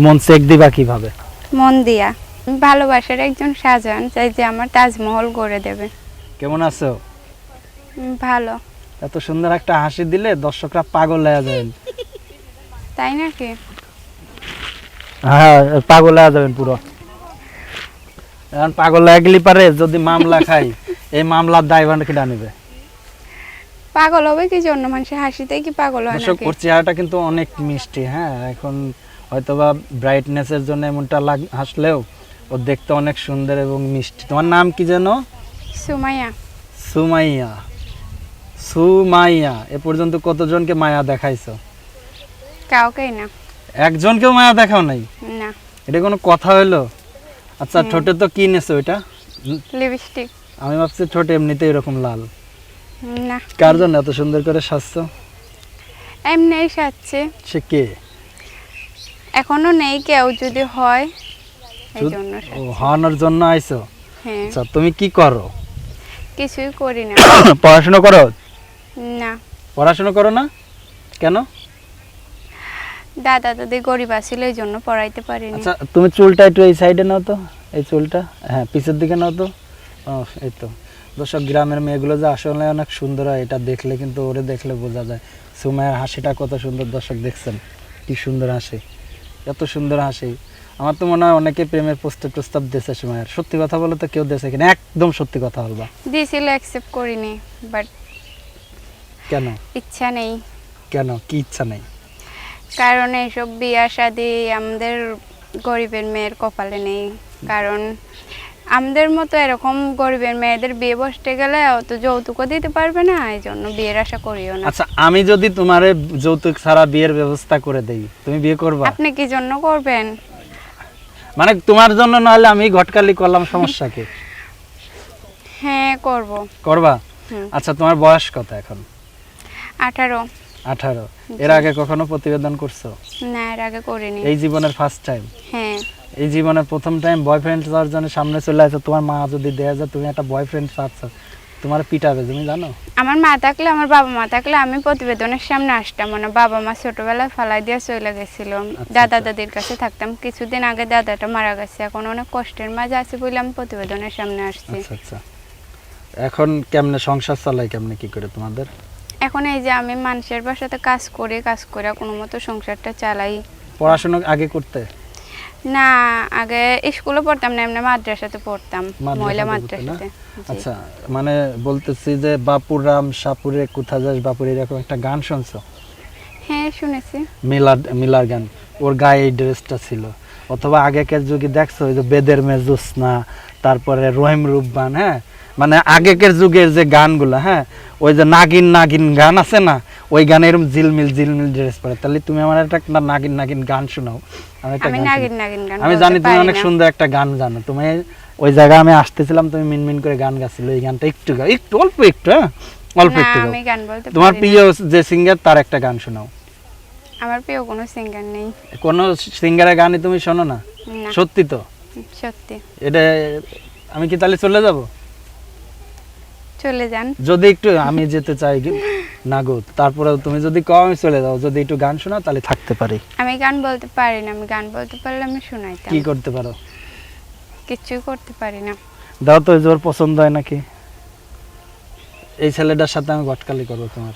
মন চেক দিবা কিভাবে? মন দিয়া। ভালোবাসার একজন শাহজাহান চাই যে আমার তাজমহল গড়ে দেবে। কেমন আছো? ভালো। এত সুন্দর একটা হাসি দিলে দর্শকরা পাগল হয়ে যাবেন। তাই নাকি? হ্যাঁ, পাগল হয়ে যাবেন পুরো। এখন পাগল হয়ে গেলে পারে যদি মামলা খাই, এই মামলার দায়ভার কিনা নেবে? পাগল হবে কি জন্য? মানুষের হাসিতে কি পাগল হয় দর্শক, নাকি? ওর চেহারাটা কিন্তু অনেক মিষ্টি। হ্যাঁ, এখন হয়তোবা ব্রাইটনেসের জন্য এমনটা হাসলেও ও দেখতে অনেক সুন্দর এবং মিষ্টি। তোমার নাম কি যেন? সুমাইয়া। সুমাইয়া। সুমাইয়া, এ পর্যন্ত কতজনকে মায়া দেখাইছো? কাউকেই না। একজনকেও মায়া দেখাও নাই? না। এটা কোনো কথা হলো? আচ্ছা, ঠোঁটে তো কি নেছো এটা? লিপস্টিক। আমি ভাবছি ঠোঁটে এমনিতে এরকম লাল। না। কার জন্য এত সুন্দর করে সাজছো? এমনি সাজছে। সে কে? এখনো নেই কেউ, যদি হয় এই জন্য ও, সাজছি। হওয়ানোর জন্য আইছো? হ্যাঁ। আচ্ছা, তুমি কি করো? কিছুই করি না। পড়াশোনা করো? না। পড়াশোনা করো না কেন? দাদা দাদি গরিব আছিল, এই জন্য পড়াইতে পারিনি। আচ্ছা, তুমি চুলটা একটু এই সাইডে নাও তো, এই চুলটা, হ্যাঁ পিছের দিকে নাও তো। ও, এই তো। দর্শক, গ্রামের মেয়েগুলো যে আসলে অনেক সুন্দর হয় এটা দেখলে কিন্তু, ওরে দেখলে বোঝা যায়। সুমাইয়ার হাসিটা কত সুন্দর, দর্শক দেখছেন কি সুন্দর হাসি, এত সুন্দর হাসি। আমার তো মনে হয় অনেকে প্রেমের প্রস্তাব দিয়েছে সুমাইয়ার। সত্যি কথা বলো তো, কেউ দিয়েছে কিনা? একদম সত্যি কথা বলবা। দিছিল, অ্যাকসেপ্ট করিনি, বাট কেন? ইচ্ছা নেই। কেন, কি ইচ্ছা নেই? কারণ এইসব বিয়া শাদি আমাদের গরিবের মেয়ের কপালে নেই। কারণ আমাদের মতো এরকম গরিবের মেয়েদের বিয়ে বসতে গেলে অত যৌতুকও দিতে পারবে না, এই জন্য বিয়ের আশা করিও না। আচ্ছা, আমি যদি তোমারে যৌতুক ছাড়া বিয়ের ব্যবস্থা করে দেই, তুমি বিয়ে করবা? আপনি কি জন্য করবেন? মানে তোমার জন্য, না হলে আমি ঘটকালি করলাম, সমস্যা কি? হ্যাঁ, করব। করবা? হুম। আচ্ছা, তোমার বয়স কত এখন? 18। 18। এর আগে কখনো প্রতিবেদন করছো? না, এর আগে করিনি। এই জীবনের ফার্স্ট টাইম? হ্যাঁ। এই জীবনের প্রথম টাইম বয়ফ্রেন্ড চাওয়ার জন্য সামনে চলে আসো? তোমার মা যদি দেয়া যায় তুমি একটা বয়ফ্রেন্ড চাচ্ছ, তোমার পিটাবে, তুমি জানো? আমার মা থাকলে, আমার বাবা মা থাকলে আমি প্রতিবেদনের সামনে আসতাম। মানে বাবা মা ছোটবেলায় ফালাই দিয়ে চলে গেছিল। দাদা দাদির কাছে থাকতাম। কিছুদিন আগে দাদাটা মারা গেছে, এখন অনেক কষ্টের মাঝে আছি বলে আমি প্রতিবেদনের সামনে আসছি। আচ্ছা আচ্ছা। এখন কেমনে সংসার চালাই, কেমনে কি করে তোমাদের? এখন এই যে আমি মানুষের বাসাতে কাজ করে কোনো মতো সংসারটা চালাই। পড়াশোনা আগে করতে? না, আগে স্কুলে পড়তাম না, এমনি মাদ্রাসাতে পড়তাম, মহিলা মাদ্রাসাতে। আচ্ছা, মানে বলতেছি যে বাপুরাম সাপুরে কোথা যাস বাপুরে, এরকম একটা গান শুনছো? হ্যাঁ, শুনেছি। মিলার গান, ওর গায়ে এই ড্রেসটা ছিল। অথবা আগেকার যুগে দেখছো ওই যে বেদের মেজুসনা, তারপরে রহিম রুব্বান, হ্যাঁ মানে আগেকার যুগের যে গানগুলো, হ্যাঁ ওই যে নাগিন নাগিন গান আছে না, ওই গানে এরকম ঝিলমিল ঝিলমিল ড্রেস পরে। তাহলে তুমি আমার একটা নাগিন নাগিন গান শোনাও। আমি নাগিন নাগিন গান আমি জানি তুমি অনেক সুন্দর একটা গান জানো। তুমি ওই জায়গায় আমি আসতেছিলাম, তুমি মিনমিন করে গান গাচ্ছিল, এই গানটা একটু গাও, একটু অল্প একটু, হ্যাঁ অল্প একটু গাও। আমি গান বলতে তোমার পারি প্রিয় যে সিঙ্গার তার একটা গান শোনাও। আমার প্রিয় কোনো সিঙ্গার নেই। কোন সিঙ্গারের গানই তুমি শোনো না? না, সত্যি তো? সত্যি। এটা আমি কি তাহলে চলে যাব? চলে যান। যদি একটু আমি যেতে চাই না গো, তারপরে তুমি যদি কও আমি চলে যাও, যদি একটু গান শোনাও তাহলে থাকতে পারি। আমি গান বলতে পারি না, আমি গান বলতে পারলে আমি শোনাইতাম। কি করতে পারো? কিছুই করতে পারি না। দাও তো, জোর পছন্দ হয় নাকি? এই ছেলেটার সাথে আমি গটকালি করবো, তোমার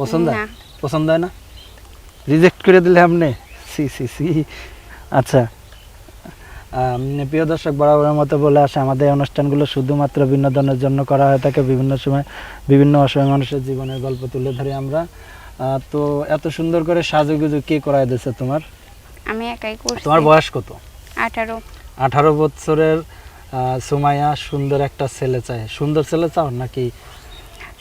পছন্দ হয়? না। পছন্দ হয় না? রিজেক্ট করে দিলে আপনি? C C C. আচ্ছা, প্রিয় দর্শক, বরাবরের মতো বলে আসে আমাদের এই অনুষ্ঠানগুলো শুধুমাত্র বিনোদনের জন্য করা হয়ে থাকে। বিভিন্ন সময় বিভিন্ন অসহায় মানুষের জীবনের গল্প তুলে ধরি আমরা। তো এত সুন্দর করে সাজুগুজু কে করায় দিয়েছে তোমার? আমি একাই করছি। তোমার বয়স কত? 18। 18 বছরের সুমাইয়া সুন্দর একটা ছেলে চায়। সুন্দর ছেলে চাও নাকি?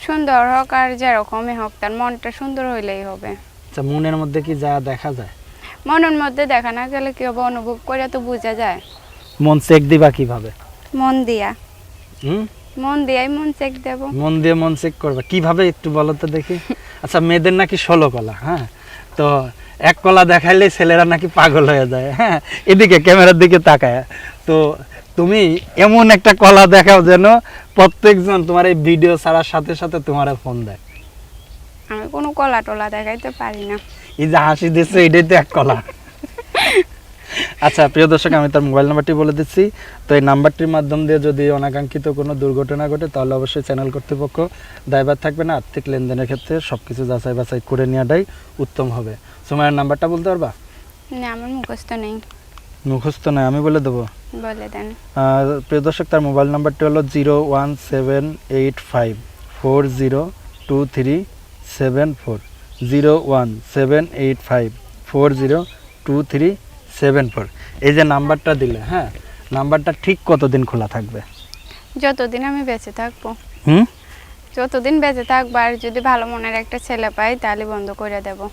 সুন্দর হোক আর যেরকমই হোক, তার মনটা সুন্দর হইলেই হবে। আচ্ছা, মনের মধ্যে কি যা দেখা যায়? মনের মধ্যে দেখা না গেলে কি হবে, অনুভব করে তো বোঝা যায়। মন চেক দিবা কিভাবে? মন দিয়া। হুম, মন দিয়াই মন চেক দেব। মন দিয়ে মন চেক করবা কিভাবে একটু বলো তো দেখি। আচ্ছা, মেয়েদের নাকি 16 কলা, হ্যাঁ তো এক কলা দেখাইলে ছেলেরা নাকি পাগল হয়ে যায়, হ্যাঁ এদিকে ক্যামেরার দিকে তাকায়। তো তুমি এমন একটা কলা দেখাও যেন প্রত্যেকজন তোমার এই ভিডিও ছাড়ার সাথে সাথে তোমার ফোন দেয়। আমি কোনো কলা টলা দেখাইতে পারি না। এই যে হাসি দিচ্ছে, এটাই তো এক কলা। আচ্ছা প্রিয় দর্শক, আমি তার মোবাইল নাম্বারটি বলে দিচ্ছি। তো এই নাম্বারটির মাধ্যম দিয়ে যদি অনাকাঙ্ক্ষিত কোনো দুর্ঘটনা ঘটে তাহলে অবশ্যই চ্যানেল কর্তৃপক্ষ দায়ভার থাকবে না। আর্থিক লেনদেনের ক্ষেত্রে সব কিছু যাচাই বাছাই করে নেওয়াটাই উত্তম হবে। সুমাইয়ার নাম্বারটা বলতে পারবা? না, আমার মুখস্থ নেই। মুখস্থ নয়, আমি বলে দেবো। বলে দেন। প্রিয় দর্শক, তার মোবাইল নাম্বারটি হলো 01785402374, 01785402374। এই যে নাম্বারটা দিলে, হ্যাঁ, নাম্বারটা ঠিক কতদিন খোলা থাকবে? যতদিন আমি বেঁচে থাকবো, হুম, যতদিন বেঁচে থাকবো। আর যদি ভালো মনের একটা ছেলে পাই তাহলে বন্ধ করে দেব।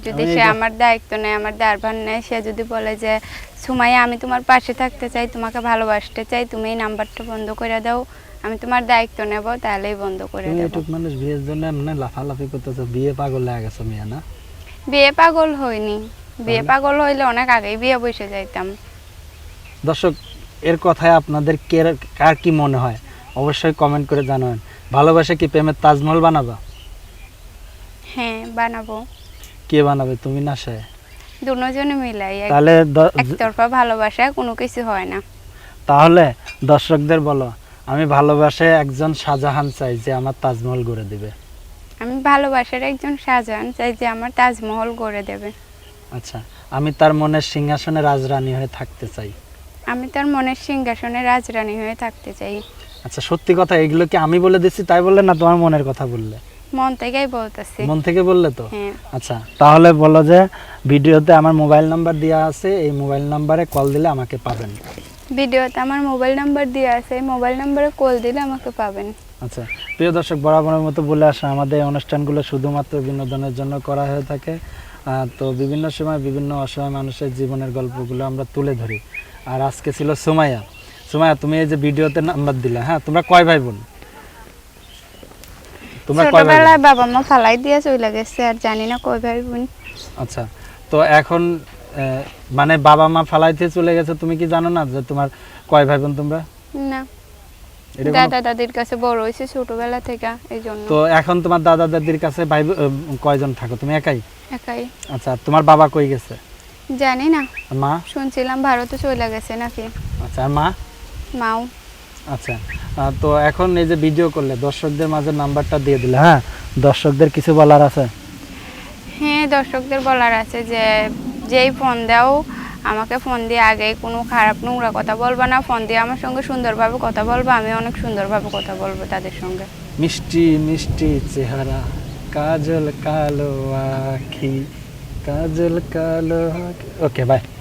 যদি আমি সে এটা- আমার দায়িত্ব নেয়, আমার দায়ভার নেয়, সে যদি বলে যে সুমাইয়া আমি তোমার পাশে থাকতে চাই, তোমাকে ভালোবাসতে চাই, তুমি এই নাম্বারটা বন্ধ করে দাও, আমি তোমার দায়িত্ব নেব, তাহলেই বন্ধ করে তুমি দেব। এটুক মানুষ বিয়ের জন্য এমনি লাফালাফি করতেছো, বিয়ে পাগল হয়ে গেছো মিয়া না? বিয়ে পাগল হইনি, বিয়ে তাহলে? পাগল হইলে অনেক আগেই বিয়ে বসে যাইতাম। দর্শক, এর কথায় আপনাদের কার কি মনে হয় অবশ্যই কমেন্ট করে জানাবেন। ভালোবাসা কি প্রেমের তাজমহল বানাবা? হ্যাঁ, বানাবো। কে বানাবে, তুমি না সে? দুজনে মিলাই তাহলে একতরফা ভালোবাসা কোনো কিছু হয় না। তাহলে দর্শকদের বলো, আমি ভালোবাসে একজন শাহজাহান চাই যে আমার তাজমহল গড়ে দিবে। আমি ভালোবাসার একজন শাহজাহান চাই যে আমার তাজমহল গড়ে দেবে। আচ্ছা, আমি তার মনের সিংহাসনে রাজরানী হয়ে থাকতে চাই। আমি তার মনের সিংহাসনে রাজরানী হয়ে থাকতে চাই। আচ্ছা, সত্যি কথা, এগুলো কি আমি বলে দিচ্ছি তাই বললে না তোমার মনের কথা বললে? মন থেকেই বলতেছি। মন থেকে বললে তো? হ্যাঁ। আচ্ছা, তাহলে বলো যে ভিডিওতে আমার মোবাইল নাম্বার দেওয়া আছে, এই মোবাইল নাম্বারে কল দিলে আমাকে পাবেন। ভিডিওতে আমার মোবাইল নাম্বার দেওয়া আছে, এই মোবাইল নাম্বারে কল দিলে আমাকে পাবেন। আচ্ছা প্রিয় দর্শক, বরাবরের মতো বলে আসা, আমাদের এই অনুষ্ঠানগুলো শুধুমাত্র বিনোদনের জন্য করা হয়ে থাকে। তো বিভিন্ন সময় বিভিন্ন অসহায় মানুষের জীবনের গল্পগুলো আমরা তুলে ধরি। আর আজকে ছিল সুমাইয়া। সুমাইয়া, তুমি এই যে ভিডিওতে নাম্বার দিলা, হ্যাঁ, তোমরা কয় ভাই বোন? তোমরা কয় ভাই বোন? ছোটবেলায় বাবা মা ফালাই দিয়ে চলে গেছে, আর জানি না কই ভাই বোন। আচ্ছা, তো এখন মানে বাবা মা ফালাইতে চলে গেছে, তুমি কি জানো না যে তোমার কয় ভাই বোন তোমরা? না, এটা কোনো- দাদা দাদির কাছে বড় হয়েছে ছোটবেলা থেকে, এই জন্য। তো এখন তোমার দাদা দাদির কাছে কয়জন থাকো? তুমি একাই? একাই। আচ্ছা, তোমার বাবা কই গেছে? জানি না, আর মা? শুনছিলাম ভারতে চলে গেছে নাকি। আচ্ছা, আর মা? মাও। আচ্ছা, তো এখন এই যে ভিডিও করলে দর্শকদের মাঝে নাম্বারটা দিয়ে দিলে, হ্যাঁ, দর্শকদের কিছু বলার আছে? হ্যাঁ, দর্শকদের বলার আছে যে যেই ফোন দাও আমাকে, ফোন দিয়ে আগে কোনো খারাপ নোংরা কথা বলবা না, ফোন দিয়ে আমার সঙ্গে সুন্দরভাবে কথা বলবো, আমি অনেক সুন্দরভাবে কথা বলবো তাদের সঙ্গে। মিষ্টি মিষ্টি চেহারা, কাজল কালো আখি, কাজল কালো আখি। ওকে, বাই।